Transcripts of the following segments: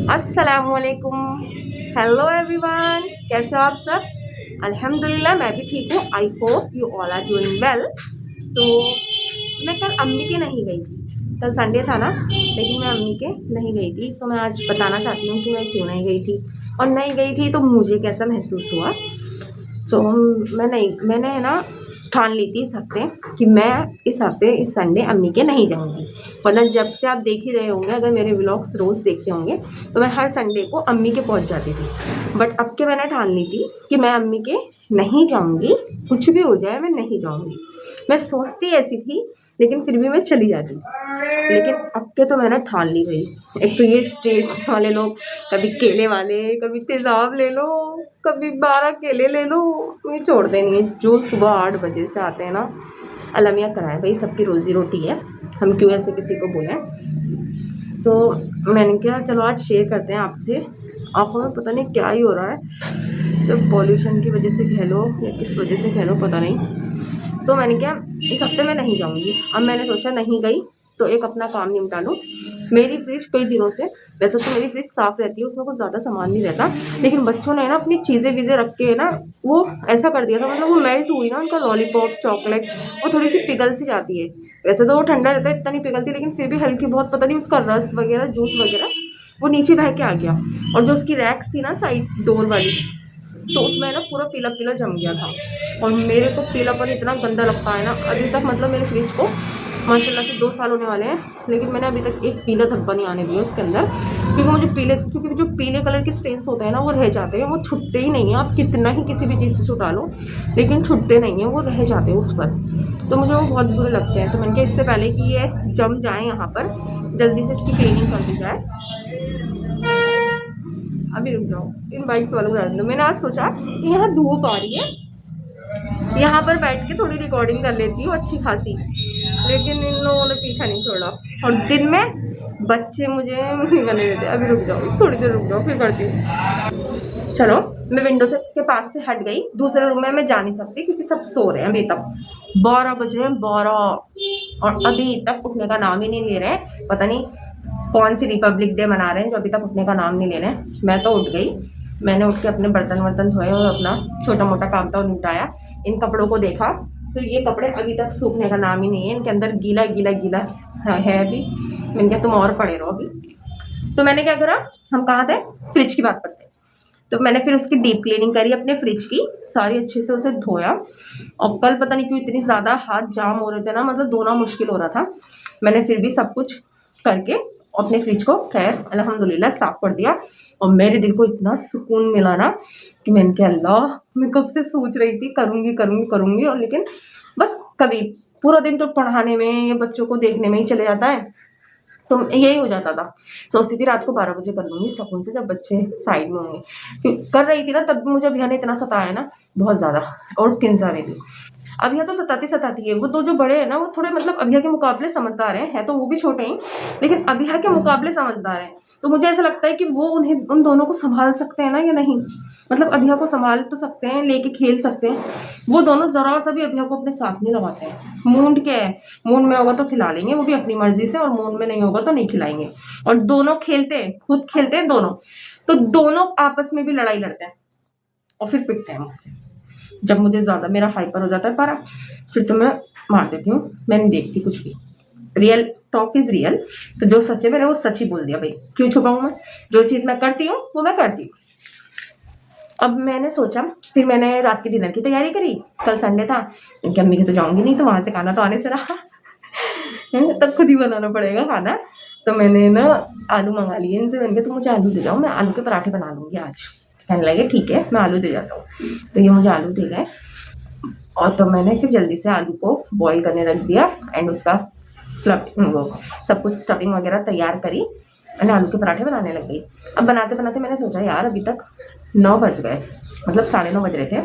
अस्सलामुअलैकुम। Hello everyone, कैसे हो आप सब? अल्हम्दुलिल्लाह मैं भी ठीक हूँ। I hope you all are doing well. So मैं कल अम्मी के नहीं गई थी। कल संडे था ना, लेकिन मैं अम्मी के नहीं गई थी। सो मैं आज बताना चाहती हूँ कि मैं क्यों नहीं गई थी, और नहीं गई थी तो मुझे कैसा महसूस हुआ। सो मैंने है ना ठान ली थी इस हफ्ते कि मैं इस हफ्ते इस संडे अम्मी के नहीं जाऊंगी। वरना जब से आप देख ही रहे होंगे, अगर मेरे व्लॉग्स रोज़ देखते होंगे, तो मैं हर संडे को अम्मी के पहुंच जाती थी। बट अब के मैंने ठान ली थी कि मैं अम्मी के नहीं जाऊंगी, कुछ भी हो जाए मैं नहीं जाऊंगी। मैं सोचती ऐसी थी, लेकिन फिर भी मैं चली जाती। लेकिन अब के तो मैंने ठान ली गई। एक तो ये स्ट्रीट वाले लोग, कभी केले वाले, कभी तेजाब ले लो, कभी 12 केले ले लो, ये छोड़ते नहीं है। जो सुबह 8 बजे से आते हैं ना, अलमिया कराए भाई, सबकी रोजी रोटी है, हम क्यों ऐसे किसी को बोलें। तो मैंने कहा चलो आज शेयर करते हैं आपसे। आँखों में पता नहीं क्या ही हो रहा है, तो पॉल्यूशन की वजह से कह लो या किस वजह से कह लो, पता नहीं। तो मैंने क्या, इस हफ्ते मैं नहीं जाऊंगी। अब मैंने सोचा नहीं गई तो एक अपना काम निपटा लूँ। मेरी फ्रिज कई दिनों से, वैसे तो मेरी फ्रिज साफ़ रहती है, उसमें कुछ ज़्यादा सामान नहीं रहता, लेकिन बच्चों ने ना अपनी चीज़ें वीज़ें रख के ना वो ऐसा कर दिया था, मतलब वो मेल्ट हुई ना, उनका लॉलीपॉप चॉकलेट, वो थोड़ी सी पिघल सी जाती है। वैसे तो वो ठंडा रहता है, इतना नहीं पिघलती, लेकिन फिर भी हल्की बहुत, पता नहीं उसका रस वगैरह, जूस वगैरह वो नीचे बह के आ गया। और जो उसकी रैक्स थी ना साइड डोर वाली, तो उसमें ना पूरा पीला पीला जम गया था। और मेरे को पीलापन इतना गंदा लगता है ना, अभी तक मतलब मेरे फ्रिज को माशाल्लाह से 2 साल होने वाले हैं, लेकिन मैंने अभी तक एक पीला धब्बा नहीं आने दिया उसके अंदर। क्योंकि जो पीले कलर के स्टेन्स होते हैं ना, वो रह जाते हैं, वो छुटते ही नहीं हैं। आप कितना ही किसी भी चीज़ से छुटा लो, लेकिन छुटते नहीं हैं, वो रह जाते हैं उस पर। तो मुझे वो बहुत बुरे लगते हैं। तो मैंने कहा इससे पहले कि ये जम जाए यहाँ पर, जल्दी से इसकी क्लीनिंग कर दी जाए। अभी रुक जाओ, इन बाइक्स वालों को जाने दो। मैंने आज सोचा कि यहाँ धूप आ रही है, यहाँ पर बैठ के थोड़ी रिकॉर्डिंग कर लेती हूँ अच्छी खासी, लेकिन इन लोगों ने पीछा नहीं छोड़ा। और दिन में बच्चे मुझे नहीं करने देते। अभी रुक जाओ, थोड़ी देर रुक जाओ, फिर करती हूँ। चलो, मैं विंडो से के पास से हट गई। दूसरे रूम में मैं जा नहीं सकती क्योंकि सब सो रहे हैं अभी तक। 12 बज रहे हैं, 12, और अभी तक उठने का नाम ही नहीं ले रहे हैं। पता नहीं कौन सी रिपब्लिक डे मना रहे हैं जो अभी तक उठने का नाम नहीं ले रहे हैं। मैं तो उठ गई। मैंने उठ के अपने बर्तन वर्तन धोए और अपना छोटा मोटा काम था निपटाया। इन कपड़ों को देखा तो ये कपड़े अभी तक सूखने का नाम ही नहीं है, इनके अंदर गीला गीला गीला है अभी। मैंने कहा तुम और पड़े रहो अभी। तो मैंने क्या करा, हम कहाँ थे, फ्रिज की बात करते हैं। तो मैंने फिर उसकी डीप क्लीनिंग करी अपने फ्रिज की, सारी अच्छे से उसे धोया। और कल पता नहीं क्यों इतनी ज़्यादा हाथ जाम हो रहे थे ना, मतलब धोना मुश्किल हो रहा था। मैंने फिर भी सब कुछ करके अपने फ्रिज को खैर अल्हम्दुलिल्लाह साफ़ कर दिया। और मेरे दिल को इतना सुकून मिला ना कि मैंने कहा अल्लाह, मैं कब से सोच रही थी करूँगी करूँगी करूँगी, और लेकिन बस कभी पूरा दिन तो पढ़ाने में या बच्चों को देखने में ही चले जाता है। तो यही हो जाता था। सोचती थी रात को 12 बजे कर लूँगी सुकून से, जब बच्चे साइड में होंगे। कर रही थी ना, तब भी मुझे अभिया ने इतना सताया ना, बहुत ज़्यादा। और किंजा ने भी। अभिया तो सताती है। वो 2 जो बड़े हैं ना, वो थोड़े मतलब अभिया के मुकाबले समझदार हैं, तो वो भी छोटे ही, लेकिन अभिया के मुकाबले समझदार हैं। तो मुझे ऐसा लगता है कि वो उन दोनों को संभाल सकते हैं ना या नहीं। मतलब अभिया को संभाल तो सकते हैं, लेके खेल सकते हैं। वो दोनों ज़रा सा भी अभिया को अपने साथ नहीं लगाते हैं। मूड क्या है, मूड में होगा तो खिला लेंगे, वो भी अपनी मर्जी से, और मूड में नहीं होगा तो नहीं खिलाएंगे। और दोनों खेलते हैं, खुद खेलते हैं दोनों। तो दोनों आपस में भी लड़ाई लड़ते हैं और फिर पिटते हैं मुझसे। जब मुझे ज़्यादा मेरा हाइपर हो जाता है पारा, फिर तो मैं मार देती हूँ। मैं नहीं देखती कुछ भी। Real talk is real. तो जो सच है मैंने वो सच ही बोल दिया भाई, क्यों छुपाऊँ मैं। जो चीज़ मैं करती हूँ वो मैं करती हूँ। अब मैंने सोचा, फिर मैंने रात के डिनर की तैयारी करी। कल संडे था, क्योंकि अम्मी के तो जाऊँगी नहीं, तो वहाँ से खाना तो आने से रहा। तब खुद ही बनाना पड़ेगा खाना। तो मैंने ना आलू मंगा लिए इनसे। मैंने कहा तुम मुझे आलू दे जाओ, मैं आलू के पराठे बना लूँगी आज। कहने लगे ठीक है, मैं आलू दे जाता हूँ। तो ये मुझे आलू दे गए, और तो मैंने फिर जल्दी से आलू को बॉईल करने रख दिया, एंड उसका वो सब कुछ स्टफिंग वगैरह तैयार करी। मैंने आलू के पराठे बनाने लग गई। अब बनाते बनाते मैंने सोचा यार अभी तक 9 बज गए, मतलब 9:30 बज रहे थे,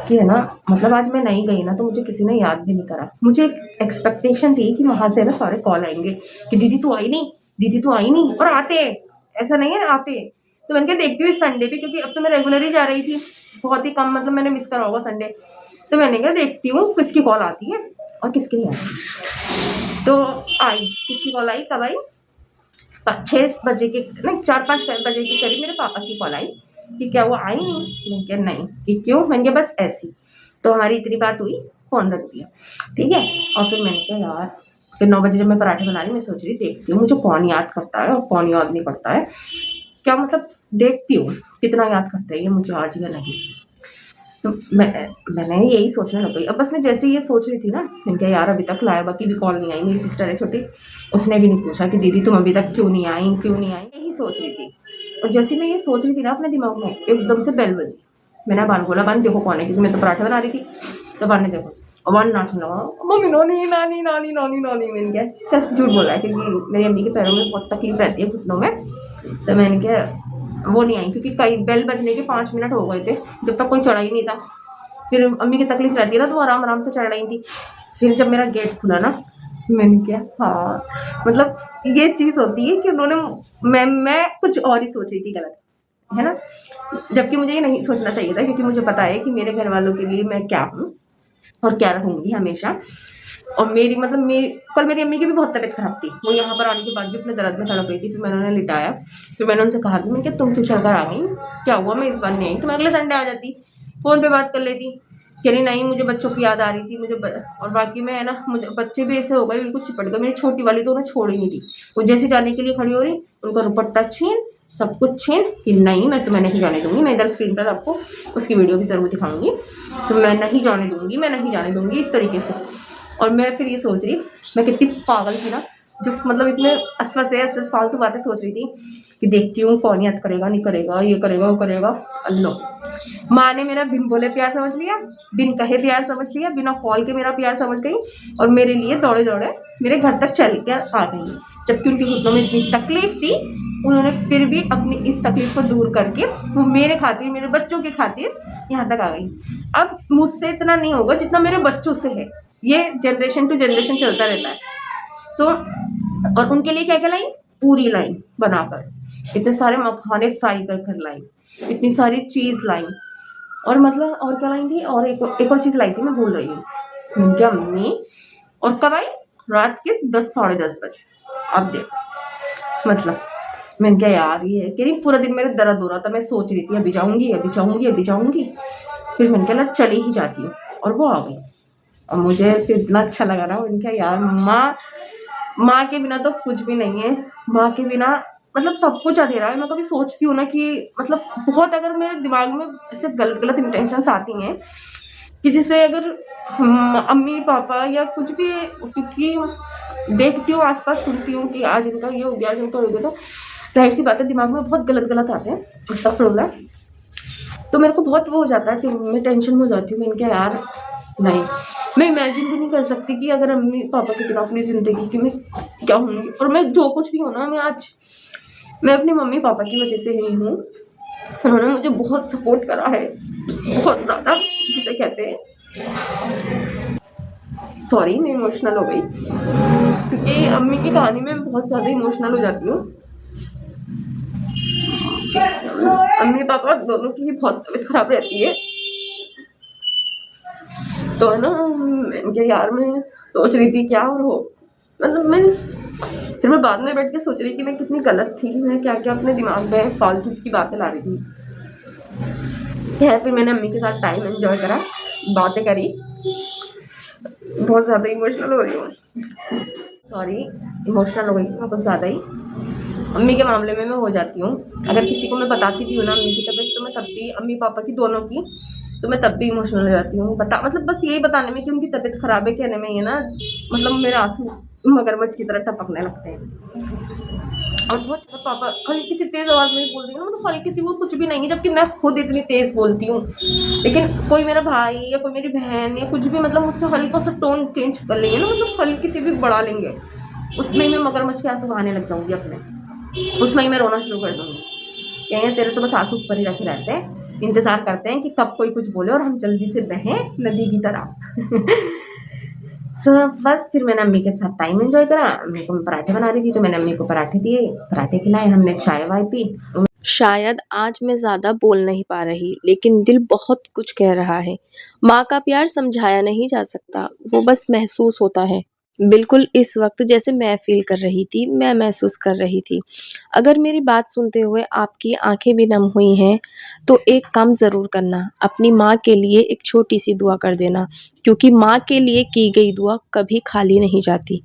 कि है ना, मतलब आज मैं नहीं गई ना तो मुझे किसी ने याद भी नहीं करा। मुझे एक एक्सपेक्टेशन थी कि वहाँ से ना सारे कॉल आएंगे कि दीदी तू आई नहीं, दीदी तू आई नहीं, और आते, ऐसा नहीं है ना, आते। तो मैंने क्या देखती हूँ इस संडे पे, क्योंकि अब तो मैं रेगुलर ही जा रही थी, बहुत ही कम, मतलब मैंने मिस करा होगा संडे। तो मैंने क्या देखती हूँ किसकी कॉल आती है और किसकी नहीं आती। तो आई, किसकी कॉल आई, कब आई, 6 बजे के नहीं 4-5 बजे के करीब मेरे पापा की कॉल आई कि क्या वो आई नहीं। मैंने कहा नहीं। कि क्यों? मैंने कहा बस ऐसी। तो हमारी इतनी बात हुई, फ़ोन रख दिया। ठीक है। और फिर मैंने कहा यार, फिर 9 बजे जब मैं पराठे बना रही, मैं सोच रही देखती हूँ मुझे कौन याद करता है और कौन याद नहीं करता है। क्या मतलब देखती हूँ कितना याद करता है ये मुझे आज या नहीं। तो मैंने यही सोचने लग गई। अब बस मैं जैसे ही ये सोच रही थी ना, मैंने कहा यार अभी तक लाइबा की भी कॉल नहीं आई। मेरी सिस्टर है छोटी, उसने भी नहीं पूछा कि दीदी तुम अभी तक क्यों नहीं आई, क्यों नहीं आई। यही सोच रही थी। और जैसे मैं ये सोच रही थी ना अपने दिमाग में, एकदम से बेल बजी। मैंने बान बोला, बान देखो कौन है, क्योंकि मैं तो पराठे बना रही थी। तो बान ने देखो और बान नाचने लगा, मम्मी नानी नानी नानी नानी नानी। मैंने कहा चल झूठ बोल रहा है, क्योंकि मेरी अम्मी के पैरों में बहुत तकलीफ रहती है, घुटनों में। तो मैंने कहा वो नहीं आई, क्योंकि कई बेल बजने के 5 मिनट हो गए थे जब तक कोई चढ़ा ही नहीं था। फिर अम्मी की तकलीफ रहती है ना, तो आराम आराम से चढ़ रही थी। फिर जब मेरा गेट खुला ना, मैंने कहा हाँ, मतलब ये चीज़ होती है कि उन्होंने मैं कुछ और ही सोच रही थी गलत, है ना। जबकि मुझे ये नहीं सोचना चाहिए था, क्योंकि मुझे पता है कि मेरे घर वालों के लिए मैं क्या हूँ और क्या रहूँगी हमेशा। और मेरी मतलब मेरी कल मेरी अम्मी की भी बहुत तबीयत खराब थी। वो यहाँ पर आने के बाद भी अपने दर्द में तड़प रही थी। फिर मैंने उन्हें लिटाया। फिर मैंने उनसे कहा कि तुम क्यों चलकर आ गई, क्या हुआ? मैं इस बार नहीं आई तो मैं अगले संडे आ जाती, फ़ोन पे बात कर लेती। कह रही नहीं मुझे बच्चों की याद आ रही थी मुझे और बाकी में है ना, मुझे बच्चे भी ऐसे हो गए बिल्कुल चिपट गए। मेरी छोटी वाली तो उन्हें छोड़ ही नहीं थी। वो जैसे जाने के लिए खड़ी हो रही, उनका दुपट्टा छीन, सब कुछ छीन कि नहीं मैं तुम्हें नहीं जाने दूंगी। मैं इधर स्क्रीन पर आपको उसकी वीडियो भी ज़रूर दिखाऊंगी। तो मैं नहीं जाने दूंगी, मैं नहीं जाने दूंगी, इस तरीके से। और मैं फिर ये सोच रही मैं कितनी पागल थी ना, जो मतलब इतने असफसे फालतू बातें सोच रही थी कि देखती हूँ कौन याद करेगा, नहीं करेगा, ये करेगा, वो करेगा। अल्लाह, माँ ने मेरा बिन बोले प्यार समझ लिया, बिन कहे प्यार समझ लिया, बिना कॉल के मेरा प्यार समझ गई और मेरे लिए दौड़े दौड़े मेरे घर तक चल कर आ गई। जबकि उनके घुटनों में इतनी तकलीफ थी, उन्होंने फिर भी अपनी इस तकलीफ को दूर करके वो मेरे खातिर, मेरे बच्चों के खातिर यहाँ तक आ गई। अब मुझसे इतना नहीं होगा जितना मेरे बच्चों से है। ये जनरेशन टू जनरेशन चलता रहता है। तो और उनके लिए क्या क्या लाई, पूरी लाइन बनाकर, इतने सारे मखाने फ्राई कर कर लाई, इतनी सारी चीज़ लाई। और मतलब और क्या लाई थी, और एक और चीज़ लाई थी, मैं भूल रही हूँ। क्या मम्मी? और कब आई? रात के 10 साढ़े 10 बजे। अब देखो मतलब मैंने क्या यार, ये कह रही पूरा दिन मेरे दर्द हो रहा था, मैं सोच रही थी अभी जाऊंगी अभी जाऊंगी अभी जाऊंगी। फिर मैंने कहा चली ही जाती हूँ, और वो आ गई। और मुझे फिर इतना अच्छा लगा ना, उनका यार माँ, माँ के बिना तो कुछ भी नहीं है। माँ के बिना मतलब सब कुछ अधेरा है। मैं कभी सोचती हूँ ना कि मतलब बहुत अगर मेरे दिमाग में ऐसे गलत गलत इंटेंशंस आती हैं कि जैसे अगर अम्मी पापा या कुछ भी, क्योंकि देखती हूँ आसपास, सुनती हूँ कि आज इनका ये हो गया, आज इनका हो गया, तो जाहिर सी बात है दिमाग में बहुत गलत गलत आते हैं, अस्तगफिरुल्लाह। तो मेरे को बहुत वो हो जाता है, फिर मैं टेंशन में हो जाती हूँ। मैंने कहा यार नहीं, मैं इमेजिन भी नहीं कर सकती कि अगर अम्मी पापा के बिना अपनी ज़िंदगी की मैं क्या होंगी। और मैं जो कुछ भी हूँ ना, मैं अपनी मम्मी पापा की वजह से ही हूँ। उन्होंने मुझे बहुत सपोर्ट करा है, बहुत ज़्यादा, जिसे कहते हैं, सॉरी मैं इमोशनल हो गई, क्योंकि अम्मी की कहानी में बहुत ज़्यादा इमोशनल हो जाती हूँ। अम्मी पापा दोनों की बहुत तबीयत खराब रहती है। तो है ना, मैंने यार मैं सोच रही थी क्या और हो, मतलब मीन्स फिर मैं बाद में बैठ के सोच रही कि मैं कितनी गलत थी, मैं क्या क्या अपने दिमाग में फालतू की बातें ला रही थी। खैर फिर मैंने अम्मी के साथ टाइम एंजॉय करा, बातें करी। बहुत ज़्यादा इमोशनल हो रही हूँ, सॉरी इमोशनल हो गई मैं कुछ ज़्यादा ही। अम्मी के मामले में मैं हो जाती हूँ, अगर किसी को मैं बताती भी हूँ ना अम्मी की तबीयत, तो मैं तब भी, अम्मी पापा की दोनों की, तो मैं तब भी इमोशनल हो जाती हूँ। मतलब बस यही बताने में कि उनकी तबीयत ख़राब है कहने में ये ना, मतलब मेरे आंसू मगरमच्छ की तरह टपकने लगते हैं। और बहुत पापा हल्की सी तेज़ आवाज़ में बोल रही हूँ, मतलब हल्की सी, वो कुछ भी नहीं है, जबकि मैं खुद इतनी तेज़ बोलती हूँ। लेकिन कोई मेरा भाई या कोई मेरी बहन या कुछ भी मतलब मुझसे हल्का सा टोन चेंज कर लेंगे ना, मतलब हल्की सी भी बढ़ा लेंगे, उसमें ही मैं मगरमच्छ के आंसू बहाने लग जाऊँगी अपने, उसमें ही मैं रोना शुरू कर दूँगी। कहेंगे तेरे तो बस आंसू ऊपर ही रखे रहते हैं, इंतज़ार करते हैं कि कब कोई कुछ बोले और हम जल्दी से बहें नदी की तरह। सो बस फिर मैंने अम्मी के साथ टाइम एंजॉय करा। अम्मी को मैं पराठे बना रही थी, तो मैंने अम्मी को पराठे दिए, पराठे खिलाए, हमने चाय वाय पी। शायद आज मैं ज़्यादा बोल नहीं पा रही, लेकिन दिल बहुत कुछ कह रहा है। माँ का प्यार समझाया नहीं जा सकता, वो बस महसूस होता है। बिल्कुल इस वक़्त जैसे मैं फ़ील कर रही थी, मैं महसूस कर रही थी। अगर मेरी बात सुनते हुए आपकी आँखें भी नम हुई हैं, तो एक काम ज़रूर करना, अपनी माँ के लिए एक छोटी-सी दुआ कर देना, क्योंकि माँ के लिए की गई दुआ कभी खाली नहीं जाती।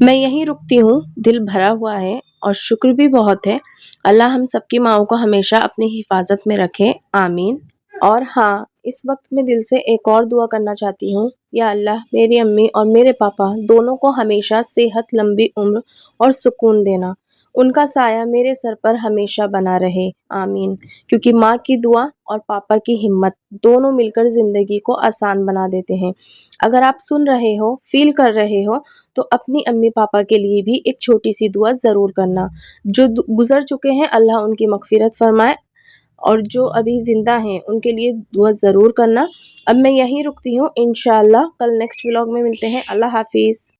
मैं यहीं रुकती हूँ, दिल भरा हुआ है और शुक्र भी बहुत है। अल्लाह हम सबकी माँओं को हमेशा अपनी हिफ़ाज़त में रखे, आमीन। और हाँ, इस वक़्त मैं दिल से एक और दुआ करना चाहती हूँ, या अल्लाह मेरी अम्मी और मेरे पापा दोनों को हमेशा सेहत, लंबी उम्र और सुकून देना। उनका साया मेरे सर पर हमेशा बना रहे, आमीन। क्योंकि माँ की दुआ और पापा की हिम्मत दोनों मिलकर ज़िंदगी को आसान बना देते हैं। अगर आप सुन रहे हो, फ़ील कर रहे हो, तो अपनी अम्मी-पापा के लिए भी एक छोटी-सी दुआ ज़रूर करना। जो गुज़र चुके हैं, अल्लाह उनकी मग़फ़िरत फ़रमाए, और जो अभी ज़िंदा हैं उनके लिए दुआ ज़रूर करना। अब मैं यहीं रुकती हूँ, इंशाअल्लाह कल नेक्स्ट व्लॉग में मिलते हैं। अल्लाह हाफ़िज़।